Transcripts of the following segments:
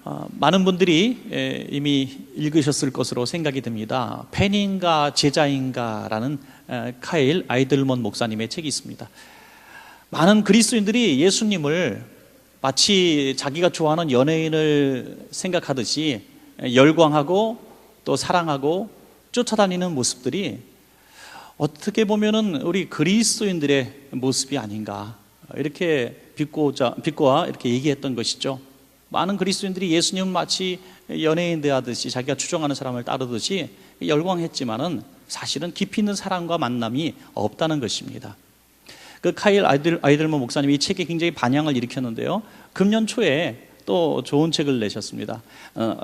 많은 분들이 이미 읽으셨을 것으로 생각이 듭니다. 팬인가 제자인가라는 카일 아이들먼 목사님의 책이 있습니다. 많은 그리스도인들이 예수님을 마치 자기가 좋아하는 연예인을 생각하듯이 열광하고 또 사랑하고 쫓아다니는 모습들이 어떻게 보면은 우리 그리스도인들의 모습이 아닌가, 이렇게 비꼬아 이렇게 얘기했던 것이죠. 많은 그리스도인들이 예수님은 마치 연예인 대하듯이 자기가 추종하는 사람을 따르듯이 열광했지만은 사실은 깊이 있는 사랑과 만남이 없다는 것입니다. 그 카일 아이들먼 목사님이 이 책에 굉장히 반향을 일으켰는데요, 금년 초에 또 좋은 책을 내셨습니다.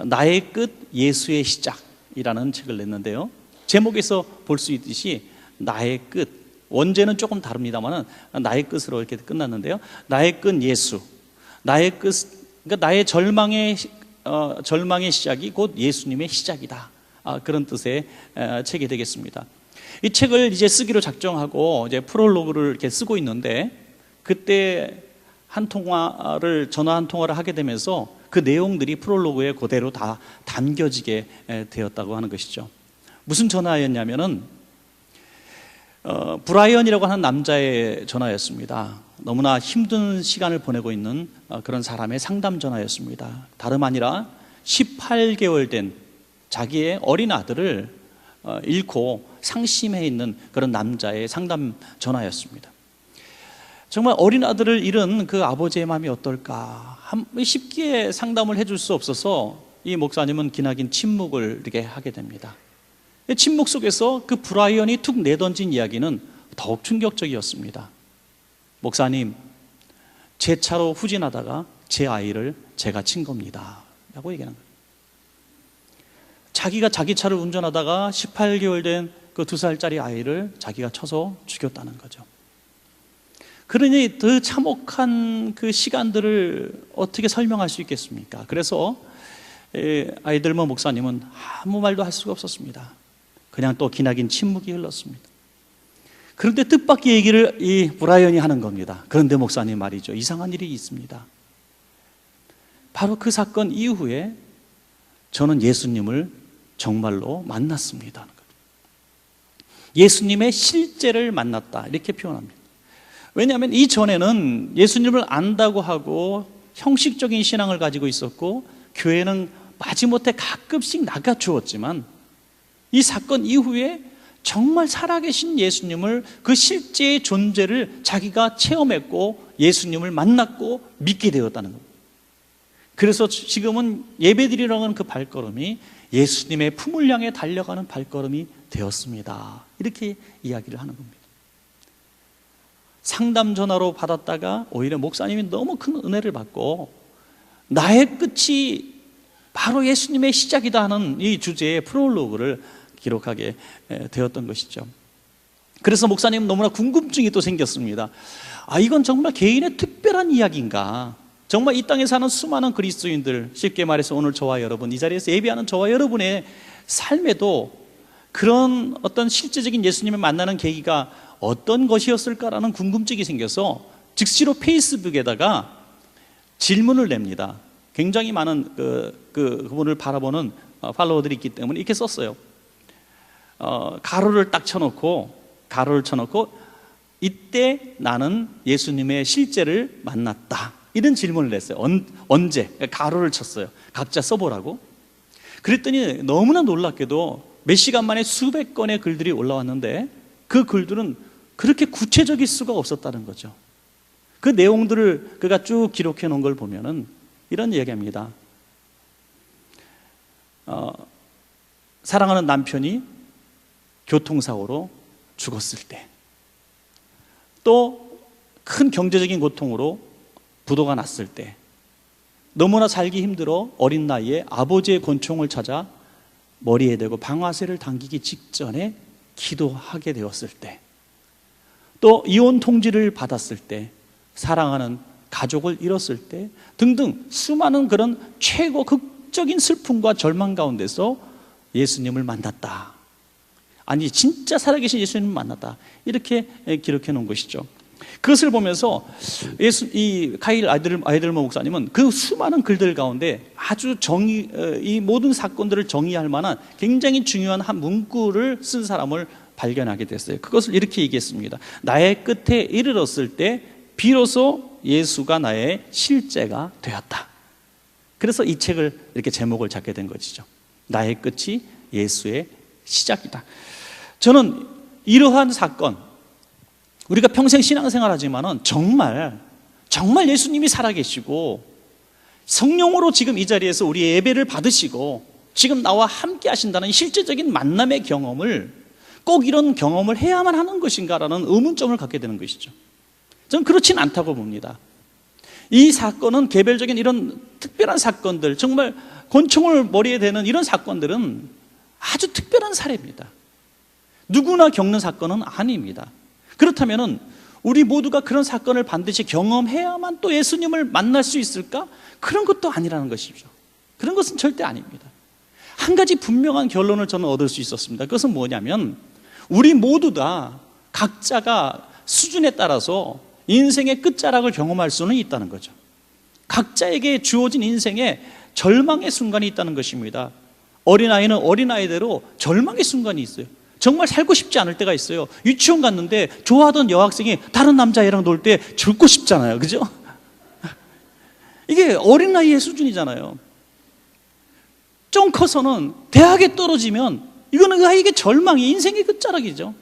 나의 끝 예수의 시작이라는 책을 냈는데요, 제목에서 볼 수 있듯이 나의 끝, 원제는 조금 다릅니다만 나의 끝으로 이렇게 끝났는데요, 나의 끝 예수, 나의 끝, 그러니까 나의 절망의 시작이 곧 예수님의 시작이다, 그런 뜻의 책이 되겠습니다. 이 책을 이제 쓰기로 작정하고 이제 프롤로그를 이렇게 쓰고 있는데, 그때 전화 한 통화를 하게 되면서 그 내용들이 프롤로그에 그대로 다 담겨지게 되었다고 하는 것이죠. 무슨 전화였냐면은 브라이언이라고 하는 남자의 전화였습니다. 너무나 힘든 시간을 보내고 있는 그런 사람의 상담 전화였습니다. 다름 아니라 18개월 된 자기의 어린 아들을 잃고 상심해 있는 그런 남자의 상담 전화였습니다. 정말 어린 아들을 잃은 그 아버지의 마음이 어떨까, 쉽게 상담을 해줄 수 없어서 이 목사님은 기나긴 침묵을 이렇게 하게 됩니다. 침묵 속에서 그 브라이언이 툭 내던진 이야기는 더욱 충격적이었습니다. 목사님, 제 차로 후진하다가 제 아이를 제가 친 겁니다 라고 얘기하는 거예요. 자기가 자기 차를 운전하다가 18개월 된 그 2살짜리 아이를 자기가 쳐서 죽였다는 거죠. 그러니 더 참혹한 그 시간들을 어떻게 설명할 수 있겠습니까? 그래서 아이들먼 목사님은 아무 말도 할 수가 없었습니다. 그냥 또 기나긴 침묵이 흘렀습니다. 그런데 뜻밖의 얘기를 이 브라이언이 하는 겁니다. 그런데 목사님 말이죠, 이상한 일이 있습니다. 바로 그 사건 이후에 저는 예수님을 정말로 만났습니다. 예수님의 실제를 만났다, 이렇게 표현합니다. 왜냐하면 이전에는 예수님을 안다고 하고 형식적인 신앙을 가지고 있었고 교회는 마지못해 가끔씩 나가주었지만, 이 사건 이후에 정말 살아계신 예수님을, 그 실제의 존재를 자기가 체험했고 예수님을 만났고 믿게 되었다는 겁니다. 그래서 지금은 예배드리러 가는 그 발걸음이 예수님의 품을 향해 달려가는 발걸음이 되었습니다, 이렇게 이야기를 하는 겁니다. 상담 전화로 받았다가 오히려 목사님이 너무 큰 은혜를 받고 나의 끝이 바로 예수님의 시작이다 하는 이 주제의 프롤로그를 기록하게 되었던 것이죠. 그래서 목사님은 너무나 궁금증이 또 생겼습니다. 이건 정말 개인의 특별한 이야기인가? 정말 이 땅에 사는 수많은 그리스도인들, 쉽게 말해서 오늘 저와 여러분, 이 자리에서 예배하는 저와 여러분의 삶에도 그런 어떤 실제적인 예수님을 만나는 계기가 어떤 것이었을까라는 궁금증이 생겨서 즉시로 페이스북에다가 질문을 냅니다. 굉장히 많은 그분을 바라보는 팔로워들이 있기 때문에 이렇게 썼어요. 가로를 쳐놓고 이때 나는 예수님의 실제를 만났다, 이런 질문을 냈어요. 언제? 가로를 쳤어요. 각자 써보라고. 그랬더니 너무나 놀랍게도 몇 시간 만에 수백 건의 글들이 올라왔는데, 그 글들은 그렇게 구체적일 수가 없었다는 거죠. 그 내용들을 그가 쭉 기록해 놓은 걸 보면은 이런 이야기합니다. 사랑하는 남편이 교통사고로 죽었을 때, 또 큰 경제적인 고통으로 부도가 났을 때, 너무나 살기 힘들어 어린 나이에 아버지의 권총을 찾아 머리에 대고 방아쇠를 당기기 직전에 기도하게 되었을 때, 또 이혼 통지를 받았을 때, 사랑하는 가족을 잃었을 때 등등 수많은 그런 최고 극적인 슬픔과 절망 가운데서 예수님을 만났다, 아니 진짜 살아계신 예수님을 만났다, 이렇게 기록해 놓은 것이죠. 그것을 보면서 이 카일 아이들먼 목사님은 그 수많은 글들 가운데 아주 이 모든 사건들을 정의할 만한 굉장히 중요한 한 문구를 쓴 사람을 발견하게 됐어요. 그것을 이렇게 얘기했습니다. 나의 끝에 이르렀을 때 비로소 예수가 나의 실제가 되었다. 그래서 이 책을 이렇게 제목을 잡게 된 것이죠. 나의 끝이 예수의 시작이다. 저는 이러한 사건, 우리가 평생 신앙생활 하지만은 정말 예수님이 살아계시고 성령으로 지금 이 자리에서 우리 예배를 받으시고 지금 나와 함께 하신다는 실제적인 만남의 경험을 꼭 이런 경험을 해야만 하는 것인가라는 의문점을 갖게 되는 것이죠. 저는 그렇진 않다고 봅니다. 이 사건은 개별적인 이런 특별한 사건들, 정말 권총을 머리에 대는 이런 사건들은 아주 특별한 사례입니다. 누구나 겪는 사건은 아닙니다. 그렇다면 우리 모두가 그런 사건을 반드시 경험해야만 또 예수님을 만날 수 있을까? 그런 것도 아니라는 것이죠. 그런 것은 절대 아닙니다. 한 가지 분명한 결론을 저는 얻을 수 있었습니다. 그것은 뭐냐면 우리 모두 다 각자가 수준에 따라서 인생의 끝자락을 경험할 수는 있다는 거죠. 각자에게 주어진 인생에 절망의 순간이 있다는 것입니다. 어린아이는 어린아이대로 절망의 순간이 있어요. 정말 살고 싶지 않을 때가 있어요. 유치원 갔는데 좋아하던 여학생이 다른 남자애랑 놀 때 죽고 싶잖아요. 그죠? 이게 어린아이의 수준이잖아요. 좀 커서는 대학에 떨어지면 이거는 그 아이에게 절망이 인생의 끝자락이죠.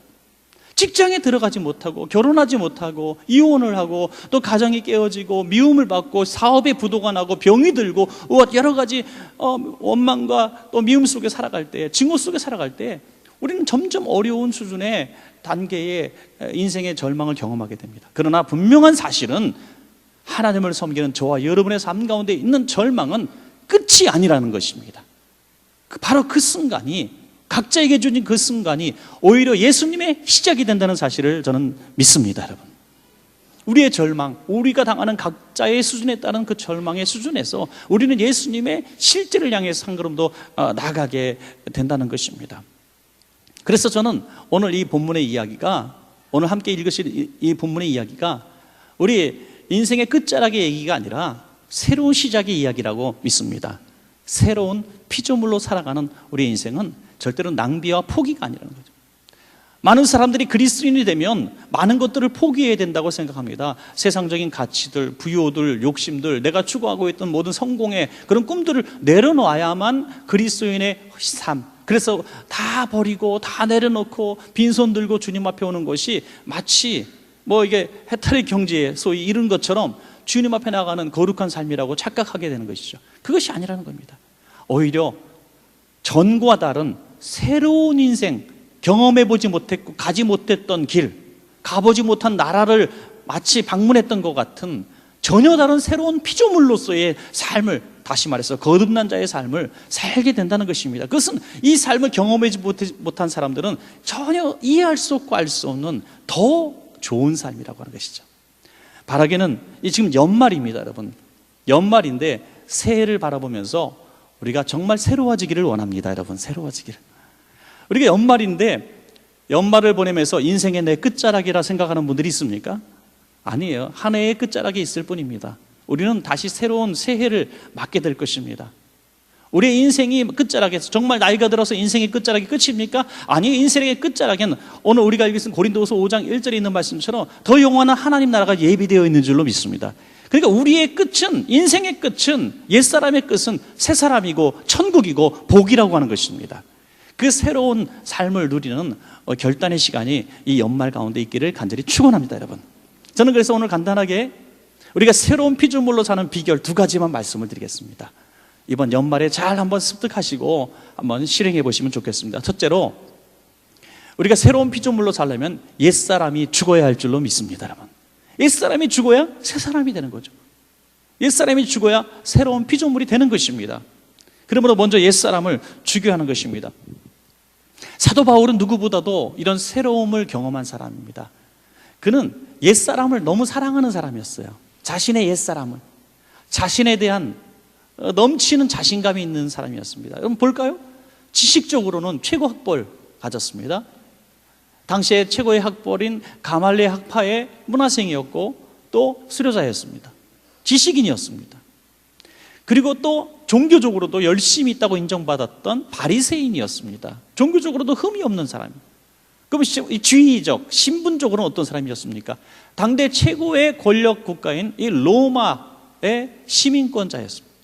직장에 들어가지 못하고 결혼하지 못하고 이혼을 하고 또 가정이 깨어지고 미움을 받고 사업에 부도가 나고 병이 들고 여러 가지 원망과 또 미움 속에 살아갈 때, 증오 속에 살아갈 때 우리는 점점 어려운 수준의 단계의 인생의 절망을 경험하게 됩니다. 그러나 분명한 사실은 하나님을 섬기는 저와 여러분의 삶 가운데 있는 절망은 끝이 아니라는 것입니다. 바로 그 순간이, 각자에게 주신 그 순간이 오히려 예수님의 시작이 된다는 사실을 저는 믿습니다. 여러분, 우리의 절망, 우리가 당하는 각자의 수준에 따른 그 절망의 수준에서 우리는 예수님의 실제를 향해서 한 걸음 더 나아가게 된다는 것입니다. 그래서 저는 오늘 이 본문의 이야기가, 오늘 함께 읽으실 이 본문의 이야기가 우리 인생의 끝자락의 얘기가 아니라 새로운 시작의 이야기라고 믿습니다. 새로운 피조물로 살아가는 우리의 인생은 절대로 낭비와 포기가 아니라는 거죠. 많은 사람들이 그리스도인이 되면 많은 것들을 포기해야 된다고 생각합니다. 세상적인 가치들, 부요들, 욕심들, 내가 추구하고 있던 모든 성공의 그런 꿈들을 내려놓아야만 그리스도인의 삶, 그래서 다 버리고 다 내려놓고 빈손 들고 주님 앞에 오는 것이 마치 이게 해탈의 경지에 소위 이른 것처럼 주님 앞에 나가는 거룩한 삶이라고 착각하게 되는 것이죠. 그것이 아니라는 겁니다. 오히려 전과 다른 새로운 인생, 경험해보지 못했고 가지 못했던 길, 가보지 못한 나라를 마치 방문했던 것 같은 전혀 다른 새로운 피조물로서의 삶을, 다시 말해서 거듭난 자의 삶을 살게 된다는 것입니다. 그것은 이 삶을 경험하지 못한 사람들은 전혀 이해할 수 없고 알 수 없는 더 좋은 삶이라고 하는 것이죠. 바라기는 지금 연말입니다, 여러분. 연말인데 새해를 바라보면서 우리가 정말 새로워지기를 원합니다, 여러분. 새로워지기를. 우리가 연말인데 연말을 보내면서 인생의 내 끝자락이라 생각하는 분들이 있습니까? 아니에요. 한 해의 끝자락이 있을 뿐입니다. 우리는 다시 새로운 새해를 맞게 될 것입니다. 우리의 인생이 끝자락에서 정말 나이가 들어서 인생의 끝자락이 끝입니까? 아니, 인생의 끝자락에는 오늘 우리가 읽은 고린도후서 5장 1절에 있는 말씀처럼 더 영원한 하나님 나라가 예비되어 있는 줄로 믿습니다. 그러니까 우리의 끝은, 인생의 끝은, 옛사람의 끝은 새사람이고 천국이고 복이라고 하는 것입니다. 그 새로운 삶을 누리는 결단의 시간이 이 연말 가운데 있기를 간절히 축원합니다, 여러분. 저는 그래서 오늘 간단하게 우리가 새로운 피조물로 사는 비결 2가지만 말씀을 드리겠습니다. 이번 연말에 잘 한번 습득하시고 한번 실행해 보시면 좋겠습니다. 첫째로, 우리가 새로운 피조물로 살려면 옛사람이 죽어야 할 줄로 믿습니다, 여러분. 옛사람이 죽어야 새사람이 되는 거죠. 옛사람이 죽어야 새로운 피조물이 되는 것입니다. 그러므로 먼저 옛사람을 죽여야 하는 것입니다. 사도 바울은 누구보다도 이런 새로움을 경험한 사람입니다. 그는 옛사람을 너무 사랑하는 사람이었어요. 자신의 옛사람을, 자신에 대한 넘치는 자신감이 있는 사람이었습니다. 여러분 볼까요? 지식적으로는 최고 학벌 가졌습니다. 당시에 최고의 학벌인 가말리엘 학파의 문화생이었고 또 수료자였습니다. 지식인이었습니다. 그리고 또 종교적으로도 열심히 있다고 인정받았던 바리새인이었습니다. 종교적으로도 흠이 없는 사람입니다. 그럼 지위적, 신분적으로는 어떤 사람이었습니까? 당대 최고의 권력 국가인 이 로마의 시민권자였습니다.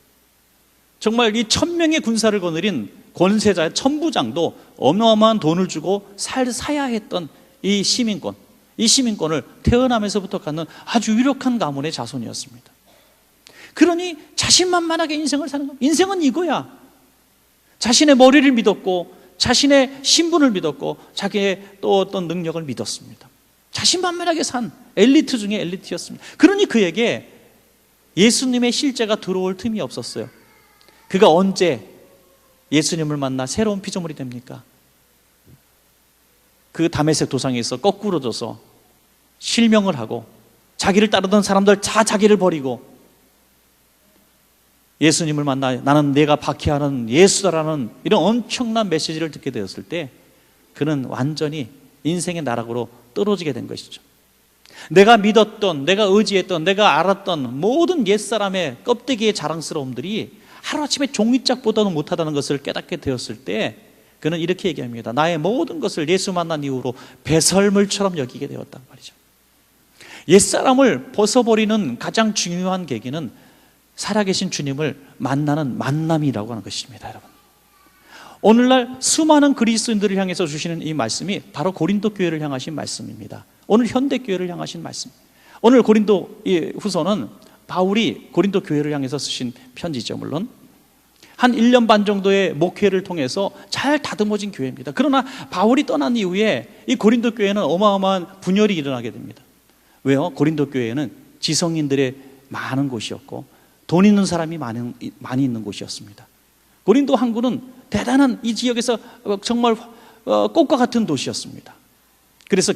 정말 이 1000명의 군사를 거느린 권세자의 천부장도 어마어마한 돈을 주고 사야 했던 이 시민권, 이 시민권을 태어나면서부터 갖는 아주 유력한 가문의 자손이었습니다. 그러니 자신만만하게 인생을 사는 겁니다. 인생은 이거야. 자신의 머리를 믿었고, 자신의 신분을 믿었고, 자기의 또 어떤 능력을 믿었습니다. 자신만만하게 산 엘리트 중에 엘리트였습니다. 그러니 그에게 예수님의 실제가 들어올 틈이 없었어요. 그가 언제 예수님을 만나 새로운 피조물이 됩니까? 그 다메섹 도상에서 거꾸로져서 실명을 하고 자기를 따르던 사람들 다 자기를 버리고 예수님을 만나 나는 내가 박해하는 예수다라는 이런 엄청난 메시지를 듣게 되었을 때 그는 완전히 인생의 나락으로 떨어지게 된 것이죠. 내가 믿었던, 내가 의지했던, 내가 알았던 모든 옛사람의 껍데기의 자랑스러움들이 하루아침에 종이짝보다도 못하다는 것을 깨닫게 되었을 때 그는 이렇게 얘기합니다. 나의 모든 것을 예수 만난 이후로 배설물처럼 여기게 되었단 말이죠. 옛사람을 벗어버리는 가장 중요한 계기는 살아계신 주님을 만나는 만남이라고 하는 것입니다. 여러분, 오늘날 수많은 그리스도인들을 향해서 주시는 이 말씀이 바로 고린도 교회를 향하신 말씀입니다. 오늘 현대교회를 향하신 말씀. 오늘 고린도 후서는 바울이 고린도 교회를 향해서 쓰신 편지죠. 물론 한 1년 반 정도의 목회를 통해서 잘 다듬어진 교회입니다. 그러나 바울이 떠난 이후에 이 고린도 교회는 어마어마한 분열이 일어나게 됩니다. 왜요? 고린도 교회는 지성인들의 많은 곳이었고 돈 있는 사람이 많이 있는 곳이었습니다. 고린도 항구는 대단한 이 지역에서 정말 꽃과 같은 도시였습니다. 그래서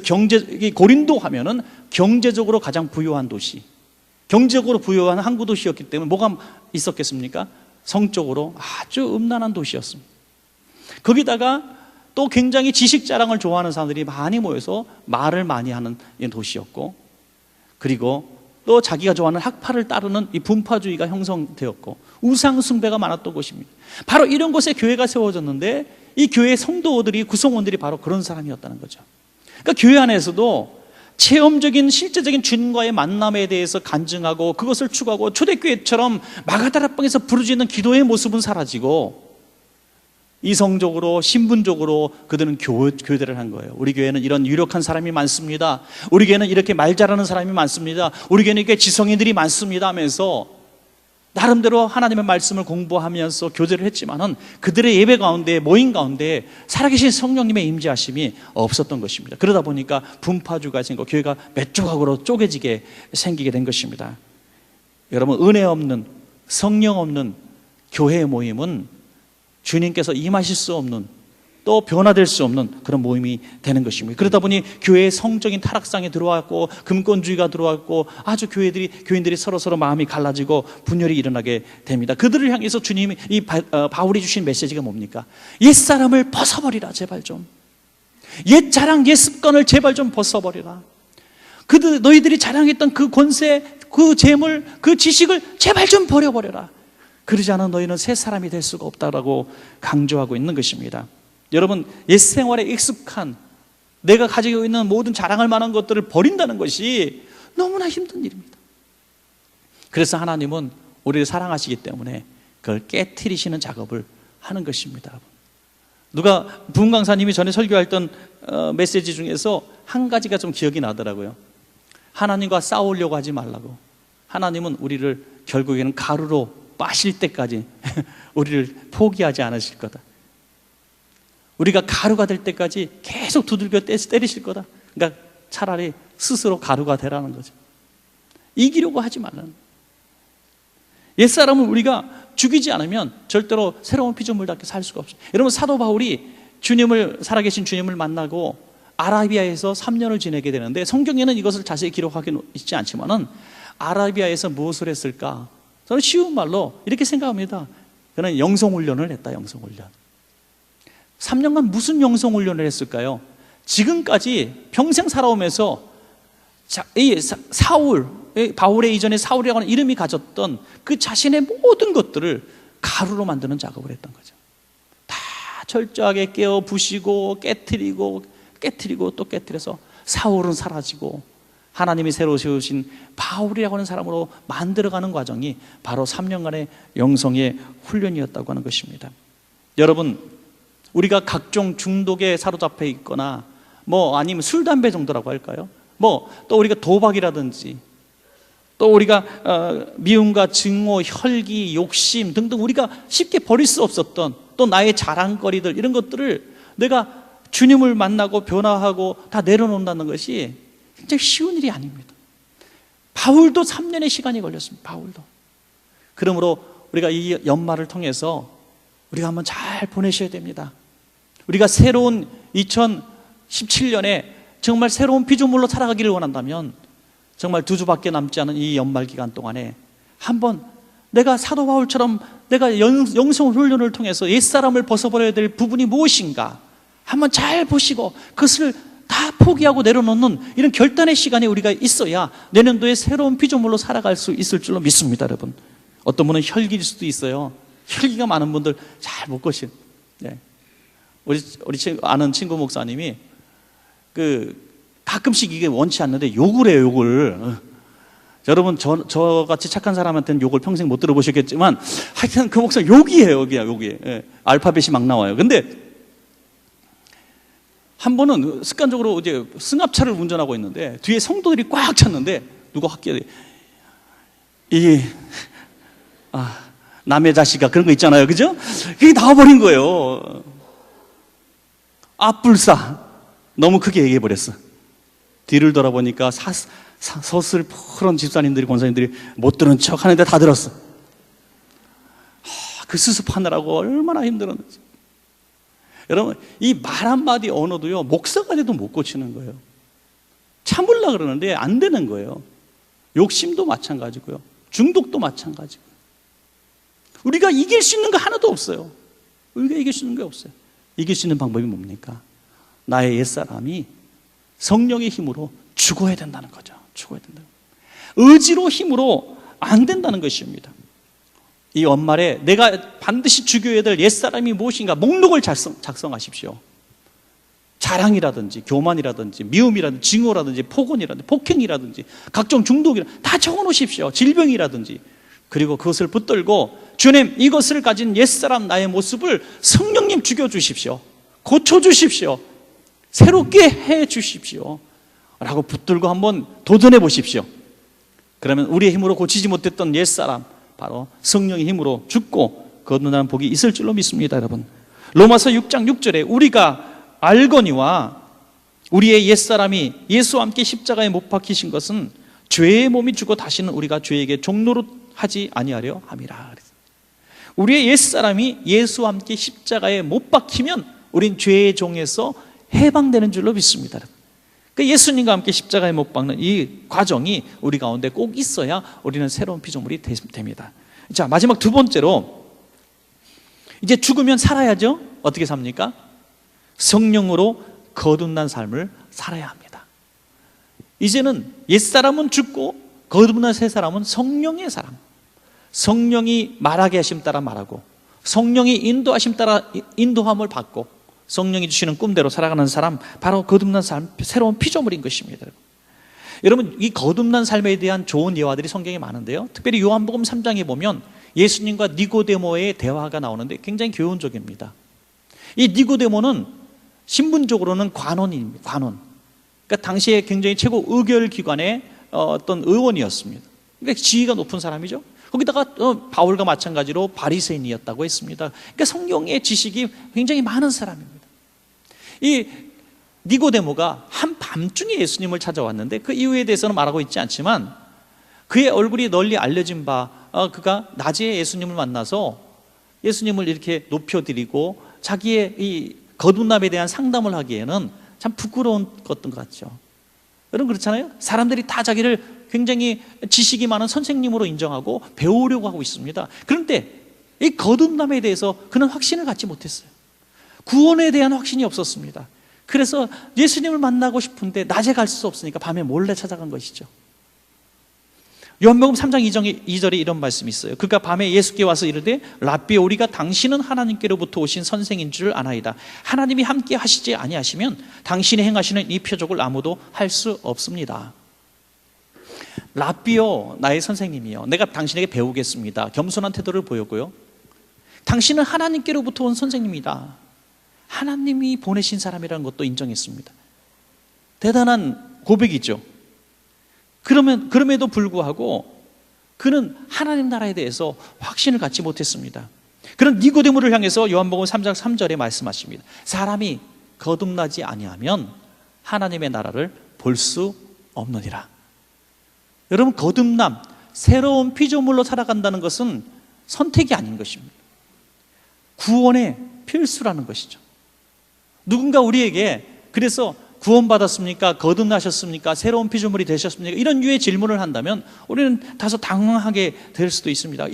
고린도 하면은 경제적으로 가장 부유한 도시, 경제적으로 부유한 항구 도시였기 때문에 뭐가 있었겠습니까? 성적으로 아주 음란한 도시였습니다. 거기다가 또 굉장히 지식 자랑을 좋아하는 사람들이 많이 모여서 말을 많이 하는 도시였고, 그리고 또 자기가 좋아하는 학파를 따르는 이 분파주의가 형성되었고 우상 숭배가 많았던 곳입니다. 바로 이런 곳에 교회가 세워졌는데 이 교회 성도들이, 구성원들이 바로 그런 사람이었다는 거죠. 그러니까 교회 안에서도 체험적인 실제적인 주님과의 만남에 대해서 간증하고 그것을 추구하고 초대교회처럼 마가다라방에서 부르짖는 기도의 모습은 사라지고 이성적으로 신분적으로 그들은 교대를 한 거예요. 우리 교회는 이런 유력한 사람이 많습니다. 우리 교회는 이렇게 말 잘하는 사람이 많습니다. 우리 교회는 이렇게 지성인들이 많습니다 하면서 나름대로 하나님의 말씀을 공부하면서 교제를 했지만은 그들의 예배 가운데, 모임 가운데 살아계신 성령님의 임재하심이 없었던 것입니다. 그러다 보니까 분파주가 생기고 교회가 몇 조각으로 쪼개지게 생기게 된 것입니다. 여러분, 은혜 없는, 성령 없는 교회의 모임은 주님께서 임하실 수 없는, 또 변화될 수 없는 그런 모임이 되는 것입니다. 그러다 보니 교회의 성적인 타락상에 들어왔고 금권주의가 들어왔고 아주 교인들이 서로 마음이 갈라지고 분열이 일어나게 됩니다. 그들을 향해서 주님이 바울이 주신 메시지가 뭡니까? 옛사람을 벗어버리라. 제발 좀 옛 자랑, 옛 습관을 제발 좀 벗어버리라. 너희들이 자랑했던 그 권세, 그 재물, 그 지식을 제발 좀 버려버려라. 그러지 않은 너희는 새 사람이 될 수가 없다라고 강조하고 있는 것입니다. 여러분, 옛 생활에 익숙한 내가 가지고 있는 모든 자랑할 만한 것들을 버린다는 것이 너무나 힘든 일입니다. 그래서 하나님은 우리를 사랑하시기 때문에 그걸 깨트리시는 작업을 하는 것입니다. 누가 부흥 강사님이 전에 설교했던 메시지 중에서 한 가지가 좀 기억이 나더라고요. 하나님과 싸우려고 하지 말라고. 하나님은 우리를 결국에는 가루로 빠실 때까지 우리를 포기하지 않으실 거다. 우리가 가루가 될 때까지 계속 두들겨 때리실 거다. 그러니까 차라리 스스로 가루가 되라는 거죠. 이기려고 하지 말라는. 옛사람은 우리가 죽이지 않으면 절대로 새로운 피조물답게 살 수가 없어요. 여러분, 사도 바울이 살아계신 주님을 만나고 아라비아에서 3년을 지내게 되는데 성경에는 이것을 자세히 기록하기는 있지 않지만은 아라비아에서 무엇을 했을까? 저는 쉬운 말로 이렇게 생각합니다. 그는 영성훈련을 했다. 영성훈련. 3년간 무슨 영성훈련을 했을까요? 지금까지 평생 살아오면서 바울의 이전에 사울이라고 하는 이름이 가졌던 그 자신의 모든 것들을 가루로 만드는 작업을 했던 거죠. 다 철저하게 깨어 부시고 깨트리고 또 깨트려서 사울은 사라지고 하나님이 새로 세우신 바울이라고 하는 사람으로 만들어가는 과정이 바로 3년간의 영성의 훈련이었다고 하는 것입니다. 여러분, 우리가 각종 중독에 사로잡혀 있거나 아니면 술, 담배 정도라고 할까요? 또 우리가 도박이라든지 또 우리가 미움과 증오, 혈기, 욕심 등등 우리가 쉽게 버릴 수 없었던 또 나의 자랑거리들, 이런 것들을 내가 주님을 만나고 변화하고 다 내려놓는다는 것이 굉장히 쉬운 일이 아닙니다. 바울도 3년의 시간이 걸렸습니다. 바울도. 그러므로 우리가 이 연말을 통해서 우리가 한번 잘 보내셔야 됩니다. 우리가 새로운 2017년에 정말 새로운 피조물로 살아가기를 원한다면 정말 2주밖에 남지 않은 이 연말 기간 동안에 한번 내가 사도 바울처럼 내가 영성 훈련을 통해서 옛사람을 벗어버려야 될 부분이 무엇인가 한번 잘 보시고 그것을 다 포기하고 내려놓는 이런 결단의 시간이 우리가 있어야 내년도에 새로운 피조물로 살아갈 수 있을 줄로 믿습니다. 여러분, 어떤 분은 혈기일 수도 있어요. 혈기가 많은 분들 잘 못 거신. 네. 우리 아는 친구 목사님이 가끔씩 이게 원치 않는데 욕을 해요. 욕을. 여러분, 저같이 착한 사람한테는 욕을 평생 못 들어보셨겠지만 하여튼 그 목사 욕이에요. 욕이. 예. 알파벳이 막 나와요. 근데 한 번은 습관적으로 이제 승합차를 운전하고 있는데 뒤에 성도들이 꽉 찼는데 누가 학교에 남의 자식아 그런 거 있잖아요, 그죠? 그게 나와버린 거예요. 앞불사 너무 크게 얘기해 버렸어. 뒤를 돌아보니까 서슬 푸른 집사님들이 권사님들이 못 들은 척 하는데 다 들었어. 그 수습하느라고 얼마나 힘들었는지. 여러분, 이 말 한마디 언어도요, 목사가 돼도 못 고치는 거예요. 참으려고 그러는데 안 되는 거예요. 욕심도 마찬가지고요, 중독도 마찬가지고요. 우리가 이길 수 있는 거 하나도 없어요. 우리가 이길 수 있는 게 없어요. 이길 수 있는 방법이 뭡니까? 나의 옛사람이 성령의 힘으로 죽어야 된다는 거죠. 죽어야 된다. 의지로 힘으로 안 된다는 것입니다. 이 연말에 내가 반드시 죽여야 될 옛사람이 무엇인가 목록을 작성하십시오. 자랑이라든지 교만이라든지 미움이라든지 증오라든지 폭언이라든지 폭행이라든지 각종 중독이라든지 다 적어놓으십시오. 질병이라든지. 그리고 그것을 붙들고 주님, 이것을 가진 옛사람 나의 모습을 성령님 죽여주십시오. 고쳐주십시오. 새롭게 해주십시오 라고 붙들고 한번 도전해 보십시오. 그러면 우리의 힘으로 고치지 못했던 옛사람, 바로 성령의 힘으로 죽고 거듭나는 복이 있을 줄로 믿습니다. 여러분, 로마서 6장 6절에 우리가 알거니와 우리의 옛사람이 예수와 함께 십자가에 못 박히신 것은 죄의 몸이 죽어 다시는 우리가 죄에게 종노릇 하지 아니하려 함이라. 우리의 옛사람이 예수와 함께 십자가에 못 박히면 우린 죄의 종에서 해방되는 줄로 믿습니다. 그 예수님과 함께 십자가에 못 박는 이 과정이 우리 가운데 꼭 있어야 우리는 새로운 피조물이 됩니다. 자, 마지막 두 번째로, 이제 죽으면 살아야죠. 어떻게 삽니까? 성령으로 거듭난 삶을 살아야 합니다. 이제는 옛사람은 죽고 거듭난 새 사람은 성령의 사람, 성령이 말하게 하심 따라 말하고 성령이 인도하심 따라 인도함을 받고 성령이 주시는 꿈대로 살아가는 사람, 바로 거듭난 삶, 새로운 피조물인 것입니다. 여러분, 이 거듭난 삶에 대한 좋은 예화들이 성경에 많은데요, 특별히 요한복음 3장에 보면 예수님과 니고데모의 대화가 나오는데 굉장히 교훈적입니다. 이 니고데모는 신분적으로는 관원입니다. 관원. 그러니까 당시에 굉장히 최고 의결기관의 어떤 의원이었습니다. 그러니까 지위가 높은 사람이죠. 거기다가 바울과 마찬가지로 바리새인이었다고 했습니다. 그러니까 성경의 지식이 굉장히 많은 사람입니다. 이 니고데모가 한밤중에 예수님을 찾아왔는데 그 이유에 대해서는 말하고 있지 않지만 그의 얼굴이 널리 알려진 바, 그가 낮에 예수님을 만나서 예수님을 이렇게 높여드리고 자기의 이 거듭남에 대한 상담을 하기에는 참 부끄러운 것 같죠. 여러분, 그렇잖아요. 사람들이 다 자기를 굉장히 지식이 많은 선생님으로 인정하고 배우려고 하고 있습니다. 그런데 이 거듭남에 대해서 그는 확신을 갖지 못했어요. 구원에 대한 확신이 없었습니다. 그래서 예수님을 만나고 싶은데 낮에 갈 수 없으니까 밤에 몰래 찾아간 것이죠. 요한복음 3장 2절에 이런 말씀이 있어요. 그가 밤에 예수께 와서 이르되 랍비 우리가 당신은 하나님께로부터 오신 선생인 줄 아나이다. 하나님이 함께 하시지 아니하시면 당신이 행하시는 이 표적을 아무도 할 수 없습니다. 랍비요, 나의 선생님이요, 내가 당신에게 배우겠습니다. 겸손한 태도를 보였고요. 당신은 하나님께로부터 온 선생님이다. 하나님이 보내신 사람이라는 것도 인정했습니다. 대단한 고백이죠. 그럼에도 불구하고 그는 하나님 나라에 대해서 확신을 갖지 못했습니다. 그런 니고데모를 향해서 요한복음 3장 3절에 말씀하십니다. 사람이 거듭나지 아니하면 하나님의 나라를 볼 수 없느니라. 여러분, 거듭남, 새로운 피조물로 살아간다는 것은 선택이 아닌 것입니다. 구원의 필수라는 것이죠. 누군가 우리에게 그래서 구원받았습니까? 거듭나셨습니까? 새로운 피조물이 되셨습니까? 이런 유의 질문을 한다면 우리는 다소 당황하게 될 수도 있습니다.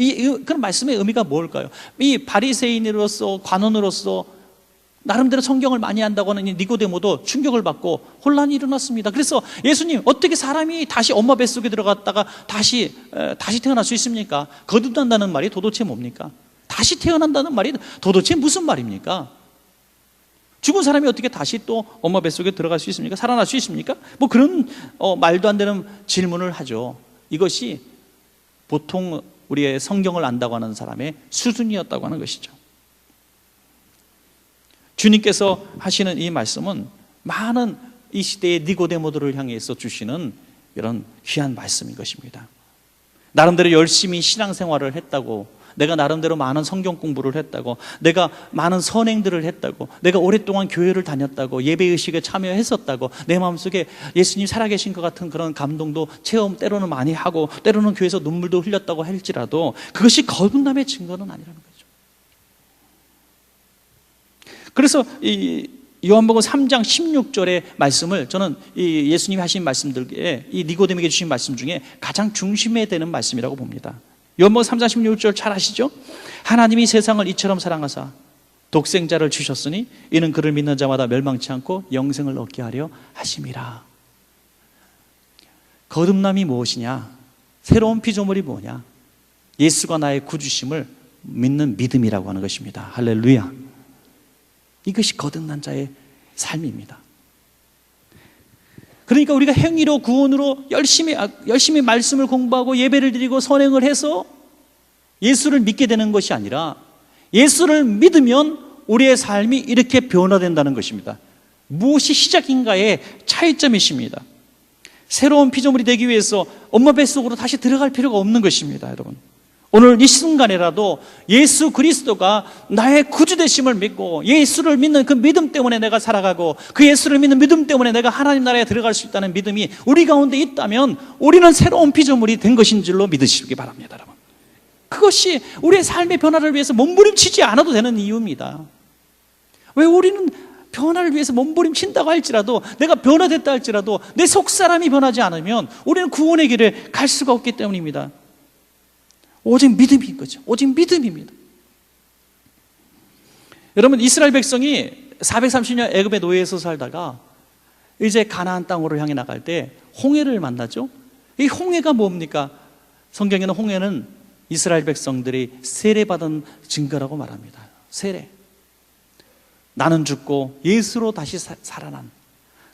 그런 말씀의 의미가 뭘까요? 이 바리새인으로서, 관원으로서 나름대로 성경을 많이 한다고 하는 이 니고데모도 충격을 받고 혼란이 일어났습니다. 그래서 예수님, 어떻게 사람이 다시 엄마 뱃속에 들어갔다가 다시 태어날 수 있습니까? 거듭난다는 말이 도대체 뭡니까? 다시 태어난다는 말이 도대체 무슨 말입니까? 죽은 사람이 어떻게 다시 또 엄마 뱃속에 들어갈 수 있습니까? 살아날 수 있습니까? 뭐 그런 말도 안 되는 질문을 하죠. 이것이 보통 우리의 성경을 안다고 하는 사람의 수준이었다고 하는 것이죠. 주님께서 하시는 이 말씀은 많은 이 시대의 니고데모들을 향해서 주시는 이런 귀한 말씀인 것입니다. 나름대로 열심히 신앙생활을 했다고, 내가 나름대로 많은 성경 공부를 했다고, 내가 많은 선행들을 했다고, 내가 오랫동안 교회를 다녔다고, 예배의식에 참여했었다고, 내 마음속에 예수님 살아계신 것 같은 그런 감동도 체험 때로는 많이 하고 때로는 교회에서 눈물도 흘렸다고 할지라도 그것이 거듭남의 증거는 아니라는 거죠. 그래서 이 요한복음 3장 16절의 말씀을 저는 이 예수님이 하신 말씀들에 이 니고데모에게 주신 말씀 중에 가장 중심에 되는 말씀이라고 봅니다. 요한복음 3장 16절 잘 아시죠? 하나님이 세상을 이처럼 사랑하사 독생자를 주셨으니 이는 그를 믿는 자마다 멸망치 않고 영생을 얻게 하려 하심이라. 거듭남이 무엇이냐? 새로운 피조물이 뭐냐? 예수가 나의 구주심을 믿는 믿음이라고 하는 것입니다. 할렐루야. 이것이 거듭난 자의 삶입니다. 그러니까 우리가 행위로 구원으로 열심히 말씀을 공부하고 예배를 드리고 선행을 해서 예수를 믿게 되는 것이 아니라 예수를 믿으면 우리의 삶이 이렇게 변화된다는 것입니다. 무엇이 시작인가의 차이점이십니다. 새로운 피조물이 되기 위해서 엄마 뱃속으로 다시 들어갈 필요가 없는 것입니다. 여러분, 오늘 이 순간에라도 예수 그리스도가 나의 구주 되심을 믿고 예수를 믿는 그 믿음 때문에 내가 살아가고 그 예수를 믿는 믿음 때문에 내가 하나님 나라에 들어갈 수 있다는 믿음이 우리 가운데 있다면 우리는 새로운 피조물이 된 것인 줄로 믿으시기 바랍니다. 여러분, 그것이 우리의 삶의 변화를 위해서 몸부림치지 않아도 되는 이유입니다. 왜 우리는 변화를 위해서 몸부림친다고 할지라도, 내가 변화됐다 할지라도 내 속사람이 변하지 않으면 우리는 구원의 길에 갈 수가 없기 때문입니다. 오직 믿음인 거죠. 오직 믿음입니다. 여러분, 이스라엘 백성이 430년 애굽의 노예에서 살다가 이제 가나안 땅으로 향해 나갈 때 홍해를 만나죠. 이 홍해가 뭡니까? 성경에는 홍해는 이스라엘 백성들이 세례받은 증거라고 말합니다. 세례. 나는 죽고 예수로 다시 살아난,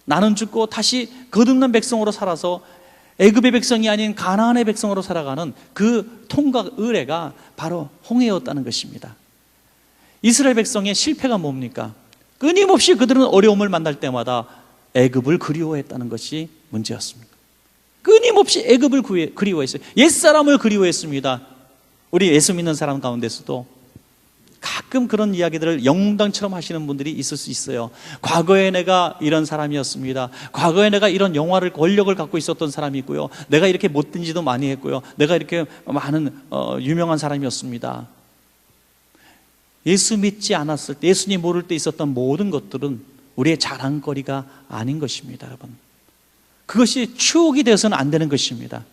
나는 죽고 다시 거듭난 백성으로 살아서 애굽의 백성이 아닌 가나안의 백성으로 살아가는 그 통과 의례가 바로 홍해였다는 것입니다. 이스라엘 백성의 실패가 뭡니까? 끊임없이 그들은 어려움을 만날 때마다 애굽을 그리워했다는 것이 문제였습니다. 끊임없이 애굽을 그리워했어요. 옛사람을 그리워했습니다. 우리 예수 믿는 사람 가운데서도 가끔 그런 이야기들을 영웅당처럼 하시는 분들이 있을 수 있어요. 과거에 내가 이런 사람이었습니다. 과거에 내가 이런 영화를, 권력을 갖고 있었던 사람이고요. 내가 이렇게 못된 짓도 많이 했고요. 내가 이렇게 많은 유명한 사람이었습니다. 예수 믿지 않았을 때, 예수님 모를 때 있었던 모든 것들은 우리의 자랑거리가 아닌 것입니다. 여러분, 그것이 추억이 되어서는 안 되는 것입니다.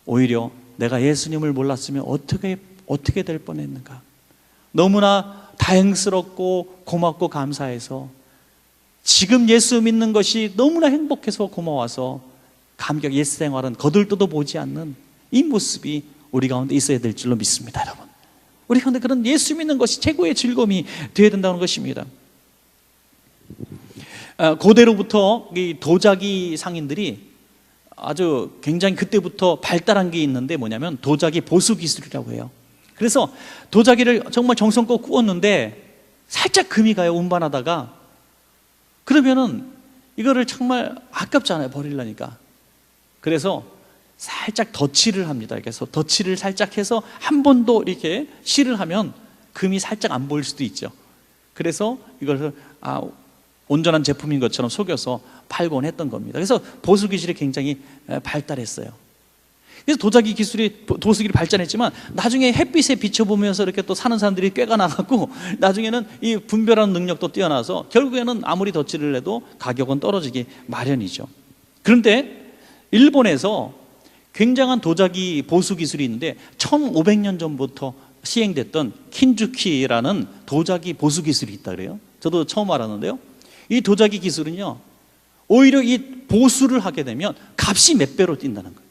오히려 내가 예수님을 몰랐으면 어떻게 될 뻔했는가, 너무나 다행스럽고 고맙고 감사해서 지금 예수 믿는 것이 너무나 행복해서 고마워서 감격, 옛 생활은 거들떠도 보지 않는 이 모습이 우리 가운데 있어야 될 줄로 믿습니다, 여러분. 우리 가운데 그런 예수 믿는 것이 최고의 즐거움이 되어야 된다는 것입니다. 고대로부터 이 도자기 상인들이 아주 굉장히 그때부터 발달한 게 있는데 뭐냐면 도자기 보수 기술이라고 해요. 그래서 도자기를 정말 정성껏 구웠는데 살짝 금이 가요, 운반하다가. 그러면은 이거를 정말 아깝잖아요, 버리려니까. 그래서 살짝 덧칠을 합니다. 그래서 덧칠을 살짝 해서 한 번 더 이렇게 실을 하면 금이 살짝 안 보일 수도 있죠. 그래서 이걸 온전한 제품인 것처럼 속여서 팔곤 했던 겁니다. 그래서 보수 기술이 굉장히 발달했어요. 그래서 도자기 기술이, 도수기를 발전했지만 나중에 햇빛에 비춰보면서 이렇게 또 사는 사람들이 꽤가 나갔고, 나중에는 이 분별하는 능력도 뛰어나서 결국에는 아무리 덧칠을 해도 가격은 떨어지기 마련이죠. 그런데 일본에서 굉장한 도자기 보수 기술이 있는데 1500년 전부터 시행됐던 킨주키라는 도자기 보수 기술이 있다 그래요. 저도 처음 알았는데요. 이 도자기 기술은요, 오히려 이 보수를 하게 되면 값이 몇 배로 뛴다는 거예요.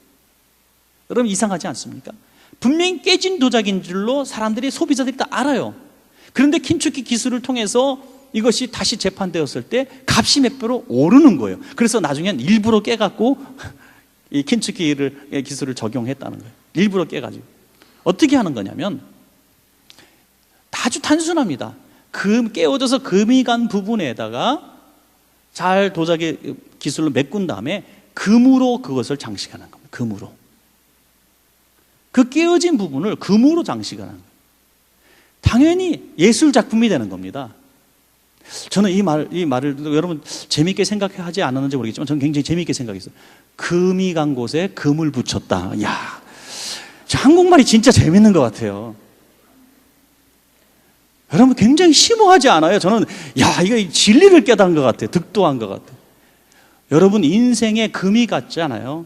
여러분, 이상하지 않습니까? 분명히 깨진 도자기인 줄로 사람들이, 소비자들이 다 알아요. 그런데 킨주키 기술을 통해서 이것이 다시 재판되었을 때 값이 몇 배로 오르는 거예요. 그래서 나중엔 일부러 깨갖고 이 킨주키 기술을 적용했다는 거예요. 일부러 깨가지고. 어떻게 하는 거냐면 아주 단순합니다. 깨어져서 금이 간 부분에다가 잘 도자기 기술로 메꾼 다음에 금으로 그것을 장식하는 겁니다. 금으로. 그 깨어진 부분을 금으로 장식하는 거예요. 당연히 예술 작품이 되는 겁니다. 저는 이 말을 여러분 재미있게 생각하지 않았는지 모르겠지만 저는 굉장히 재미있게 생각했어요. 금이 간 곳에 금을 붙였다. 야, 한국말이 진짜 재밌는 것 같아요. 여러분, 굉장히 심오하지 않아요? 저는 이거 진리를 깨달은 것 같아요. 득도한 것 같아요. 여러분, 인생에 금이 갔잖아요.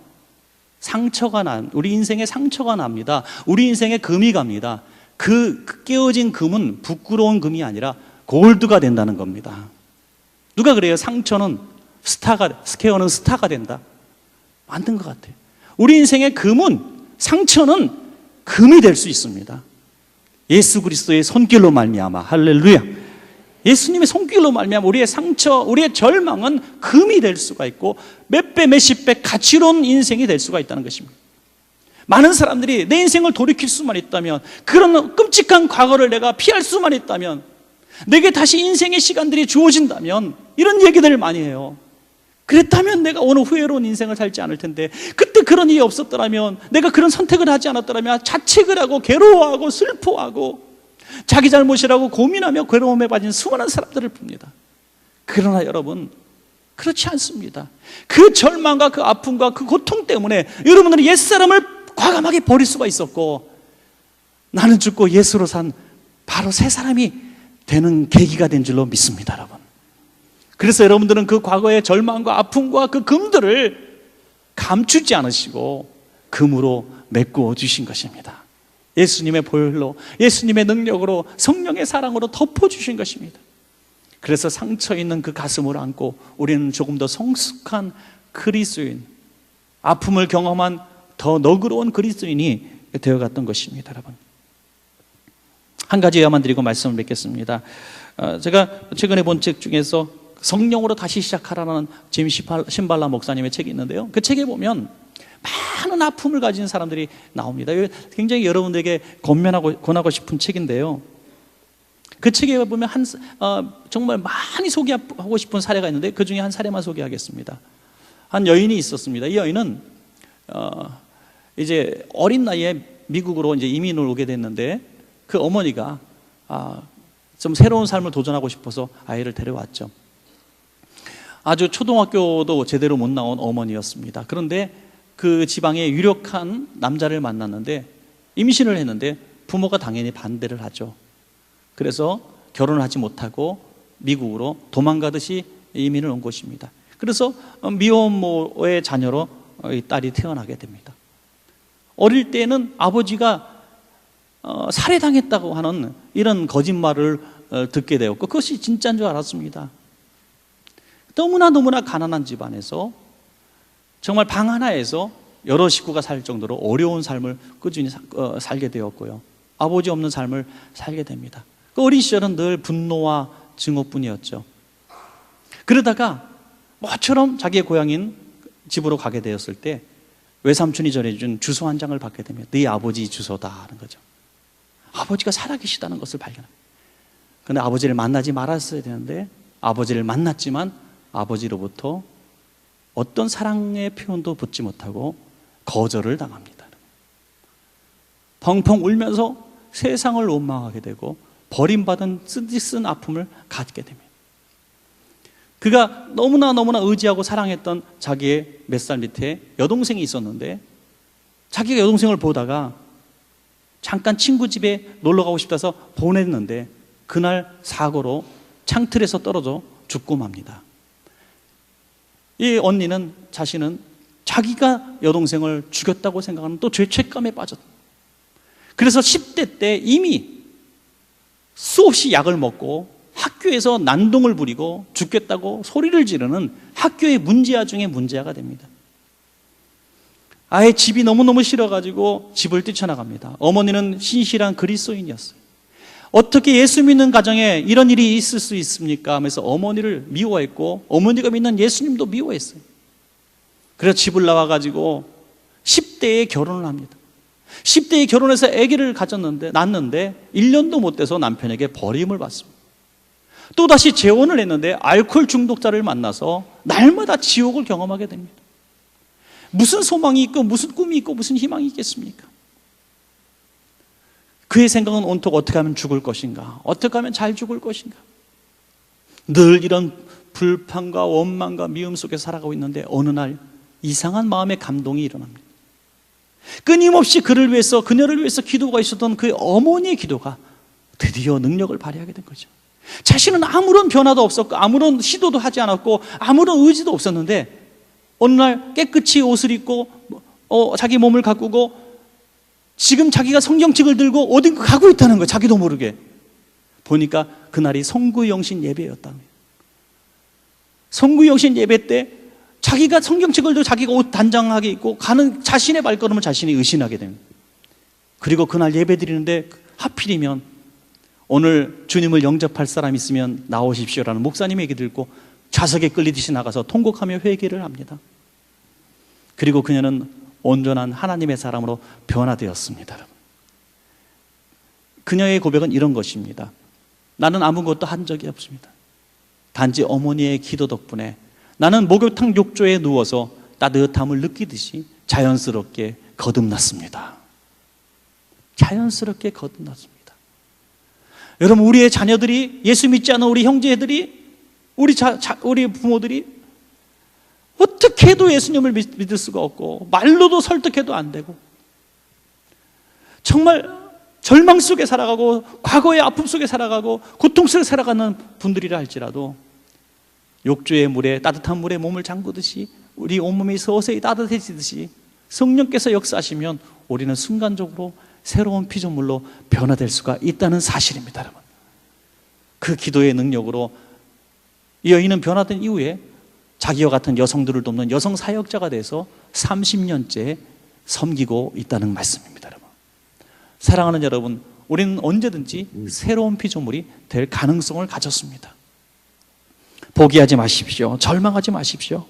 우리 인생에 상처가 납니다. 우리 인생에 금이 갑니다. 그 깨어진 금은 부끄러운 금이 아니라 골드가 된다는 겁니다. 누가 그래요? 스퀘어는 스타가 된다. 맞는 것 같아요. 우리 인생의 상처는 금이 될 수 있습니다. 예수 그리스도의 손길로 말미암아, 할렐루야. 예수님의 손길로 말미암아 우리의 상처, 우리의 절망은 금이 될 수가 있고 몇 배, 몇십 배 가치로운 인생이 될 수가 있다는 것입니다. 많은 사람들이 내 인생을 돌이킬 수만 있다면, 그런 끔찍한 과거를 내가 피할 수만 있다면, 내게 다시 인생의 시간들이 주어진다면, 이런 얘기들을 많이 해요. 그랬다면 내가 오늘 후회로운 인생을 살지 않을 텐데, 그때 그런 일이 없었더라면, 내가 그런 선택을 하지 않았더라면 자책을 하고 괴로워하고 슬퍼하고 자기 잘못이라고 고민하며 괴로움에 빠진 수많은 사람들을 봅니다. 그러나 여러분, 그렇지 않습니다. 그 절망과 그 아픔과 그 고통 때문에 여러분들은 옛사람을 과감하게 버릴 수가 있었고, 나는 죽고 예수로 산 바로 새 사람이 되는 계기가 된 줄로 믿습니다, 여러분. 그래서 여러분들은 그 과거의 절망과 아픔과 그 금들을 감추지 않으시고 금으로 메꾸어 주신 것입니다. 예수님의 보혈로, 예수님의 능력으로, 성령의 사랑으로 덮어주신 것입니다. 그래서 상처 있는 그 가슴을 안고 우리는 조금 더 성숙한 그리스도인, 아픔을 경험한 더 너그러운 그리스도인이 되어갔던 것입니다, 여러분. 한 가지 예화만 드리고 말씀을 맺겠습니다. 제가 최근에 본 책 중에서 성령으로 다시 시작하라는 짐 신발라 목사님의 책이 있는데요, 그 책에 보면 많은 아픔을 가진 사람들이 나옵니다. 굉장히 여러분들에게 권하고 싶은 책인데요, 그 책에 보면 정말 많이 소개하고 싶은 사례가 있는데 그 중에 한 사례만 소개하겠습니다. 한 여인이 있었습니다. 이 여인은 이제 어린 나이에 미국으로 이제 이민을 오게 됐는데, 그 어머니가 좀 새로운 삶을 도전하고 싶어서 아이를 데려왔죠. 아주 초등학교도 제대로 못 나온 어머니였습니다. 그런데 그 지방에 유력한 남자를 만났는데, 임신을 했는데 부모가 당연히 반대를 하죠. 그래서 결혼을 하지 못하고 미국으로 도망가듯이 이민을 온 것입니다. 그래서 미혼모의 자녀로 이 딸이 태어나게 됩니다. 어릴 때는 아버지가 살해당했다고 하는 이런 거짓말을 듣게 되었고, 그것이 진짜인 줄 알았습니다. 너무나 가난한 집안에서 정말 방 하나에서 여러 식구가 살 정도로 어려운 삶을 꾸준히 살게 되었고요. 아버지 없는 삶을 살게 됩니다. 그 어린 시절은 늘 분노와 증오뿐이었죠. 그러다가 모처럼 자기의 고향인 집으로 가게 되었을 때 외삼촌이 전해준 주소 한 장을 받게 되면 네 아버지 주소다 하는 거죠. 아버지가 살아계시다는 것을 발견합니다. 그런데 아버지를 만나지 말았어야 되는데 아버지를 만났지만 아버지로부터 어떤 사랑의 표현도 붙지 못하고 거절을 당합니다. 펑펑 울면서 세상을 원망하게 되고 버림받은 쓰디쓴 아픔을 갖게 됩니다. 그가 너무나 의지하고 사랑했던 자기의 몇 살 밑에 여동생이 있었는데 자기가 여동생을 보다가 잠깐 친구 집에 놀러 가고 싶다서 보냈는데 그날 사고로 창틀에서 떨어져 죽고 맙니다. 이 언니는 자신은 자기가 여동생을 죽였다고 생각하는 또 죄책감에 빠졌다. 그래서 10대 때 이미 수없이 약을 먹고 학교에서 난동을 부리고 죽겠다고 소리를 지르는 학교의 문제아 중에 문제아가 됩니다. 아예 집이 너무너무 싫어가지고 집을 뛰쳐나갑니다. 어머니는 신실한 그리스도인이었어요. 어떻게 예수 믿는 가정에 이런 일이 있을 수 있습니까? 하면서 어머니를 미워했고 어머니가 믿는 예수님도 미워했어요. 그래서 집을 나와가지고 10대에 결혼을 합니다. 10대에 결혼해서 아기를 낳았는데 1년도 못 돼서 남편에게 버림을 받습니다. 또다시 재혼을 했는데 알코올 중독자를 만나서 날마다 지옥을 경험하게 됩니다. 무슨 소망이 있고 무슨 꿈이 있고 무슨 희망이 있겠습니까? 그의 생각은 온통 어떻게 하면 죽을 것인가, 어떻게 하면 잘 죽을 것인가. 늘 이런 불평과 원망과 미움 속에 살아가고 있는데 어느 날 이상한 마음의 감동이 일어납니다. 끊임없이 그를 위해서, 그녀를 위해서 기도가 있었던 그 어머니의 기도가 드디어 능력을 발휘하게 된 거죠. 자신은 아무런 변화도 없었고 아무런 시도도 하지 않았고 아무런 의지도 없었는데 어느 날 깨끗이 옷을 입고 자기 몸을 가꾸고 지금 자기가 성경책을 들고 어딘가 가고 있다는 거예요. 자기도 모르게. 보니까 그날이 성구영신 예배였다는 거예요. 성구영신 예배 때 자기가 성경책을 들고 자기가 옷 단장하게 입고 가는 자신의 발걸음을 자신이 의심하게 됩니다. 그리고 그날 예배 드리는데 하필이면 오늘 주님을 영접할 사람 있으면 나오십시오라는 목사님의 얘기 듣고 좌석에 끌리듯이 나가서 통곡하며 회개를 합니다. 그리고 그녀는 온전한 하나님의 사람으로 변화되었습니다. 그녀의 고백은 이런 것입니다. 나는 아무것도 한 적이 없습니다. 단지 어머니의 기도 덕분에 나는 목욕탕 욕조에 누워서 따뜻함을 느끼듯이 자연스럽게 거듭났습니다. 자연스럽게 거듭났습니다. 여러분, 우리의 자녀들이, 예수 믿지 않은 우리 형제들이, 우리 부모들이 어떻게 해도 예수님을 믿을 수가 없고 말로도 설득해도 안 되고 정말 절망 속에 살아가고 과거의 아픔 속에 살아가고 고통 속에 살아가는 분들이라 할지라도 욕조의 물에, 따뜻한 물에 몸을 잠그듯이 우리 온몸이 서서히 따뜻해지듯이 성령께서 역사하시면 우리는 순간적으로 새로운 피조물로 변화될 수가 있다는 사실입니다. 여러분, 그 기도의 능력으로 이 여인은 변화된 이후에 자기와 같은 여성들을 돕는 여성 사역자가 돼서 30년째 섬기고 있다는 말씀입니다. 여러분, 사랑하는 여러분, 우리는 언제든지 새로운 피조물이 될 가능성을 가졌습니다. 포기하지 마십시오. 절망하지 마십시오.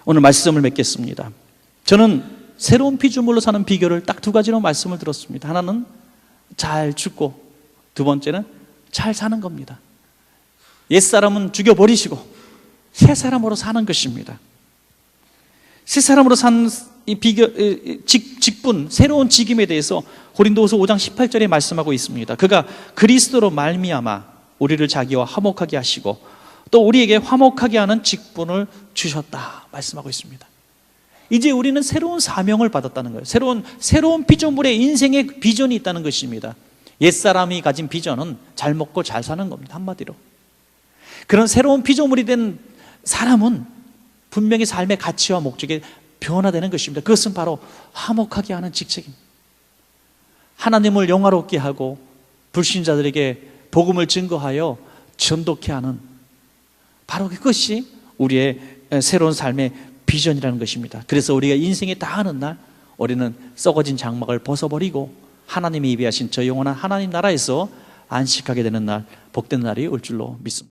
오늘 말씀을 맺겠습니다. 저는 새로운 피조물로 사는 비결을 딱 두 가지로 말씀을 들었습니다. 하나는 잘 죽고 두 번째는 잘 사는 겁니다. 옛사람은 죽여버리시고 새 사람으로 사는 것입니다. 새 사람으로 사는 이 직분, 새로운 직임에 대해서 고린도후서 5장 18절에 말씀하고 있습니다. 그가 그리스도로 말미암아 우리를 자기와 화목하게 하시고 또 우리에게 화목하게 하는 직분을 주셨다 말씀하고 있습니다. 이제 우리는 새로운 사명을 받았다는 거예요. 새로운 피조물의 인생의 비전이 있다는 것입니다. 옛사람이 가진 비전은 잘 먹고 잘 사는 겁니다. 한마디로. 그런 새로운 피조물이 된 사람은 분명히 삶의 가치와 목적이 변화되는 것입니다. 그것은 바로 화목하게 하는 직책입니다. 하나님을 영화롭게 하고 불신자들에게 복음을 증거하여 전도케 하는 바로 그것이 우리의 새로운 삶의 비전이라는 것입니다. 그래서 우리가 인생에 다하는 날 우리는 썩어진 장막을 벗어버리고 하나님이 예비하신 저 영원한 하나님 나라에서 안식하게 되는 날, 복된 날이 올 줄로 믿습니다.